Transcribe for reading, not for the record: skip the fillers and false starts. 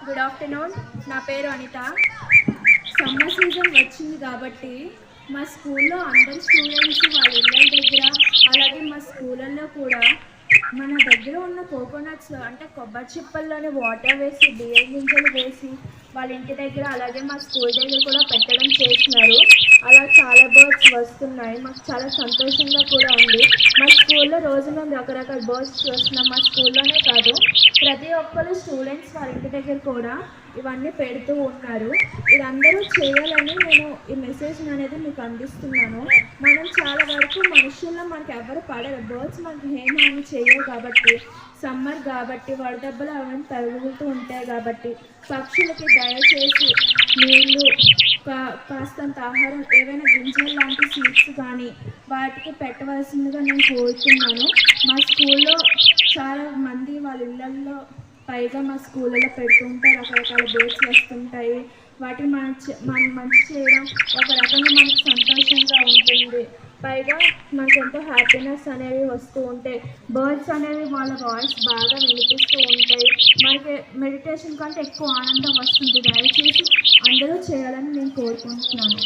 Good afternoon. నా పేరు Anitha. Summer season వచ్చింది కాబట్టి మా స్కూల్లో అందరు స్టూడెంట్స్ వాళ్ళ ఇళ్ళ దగ్గర, అలాగే మా స్కూళ్ళల్లో కూడా మన దగ్గర ఉన్న కోకోనట్స్ అంటే కొబ్బరి చిప్పల్లోనే వాటర్ వేసి బియ్యం గింజలు వేసి వాళ్ళ ఇంటి దగ్గర అలాగే మా స్కూల్ దగ్గర కూడా పెట్టడం చేస్తున్నారు. అలా చాలా బర్డ్స్ వస్తున్నాయి. మాకు చాలా సంతోషంగా కూడా ఉంది. మా స్కూల్లో రోజు మేము రకరకాల బర్డ్స్ చూస్తున్నాం. మా స్కూల్లోనే కాదు, ప్రతి ఒక్కరు స్టూడెంట్స్ వాళ్ళ ఇంటి దగ్గర కూడా ఇవన్నీ పెడుతూ ఉన్నారు. ఇదందరూ చేయాలని నేను ఈ మెసేజ్ అనేది మీకు అందిస్తున్నాను. మనం చాలా వరకు మనుషుల్లో మనకు ఎవరు పడరు, బర్డ్స్ మనకు ఏమీ చేయవు కాబట్టి, సమ్మర్ కాబట్టి వడదెబ్బలు అవన్నీ తగులుతూ ఉంటాయి కాబట్టి పక్షులకి దయచేసి నీళ్ళు, కాస్తంత ఆహారం, ఏవైనా గింజలు లాంటి సీడ్స్ కానీ వాటికి పెట్టవలసిందిగా నేను కోరుతున్నాను. మా స్కూల్లో చాలా మంది వాళ్ళ ఇళ్ళల్లో పైగా మా స్కూళ్ళలో పెడుతుంటే రకరకాల బర్డ్స్ వస్తుంటాయి. వాటిని మనం మంచి చేయడం ఒక రకంగా మనకు సంతోషంగా ఉంటుంది. పైగా మనకు ఎంతో హ్యాపీనెస్ అనేవి వస్తూ ఉంటాయి. బర్డ్స్ అనేవి వాళ్ళ వాయిస్ బాగా వినిపిస్తూ ఉంటాయి. మనకి మెడిటేషన్ కంటే ఎక్కువ ఆనందం వస్తుంది. దయచేసి అందరూ చేయాలని నేను కోరుకుంటున్నాను.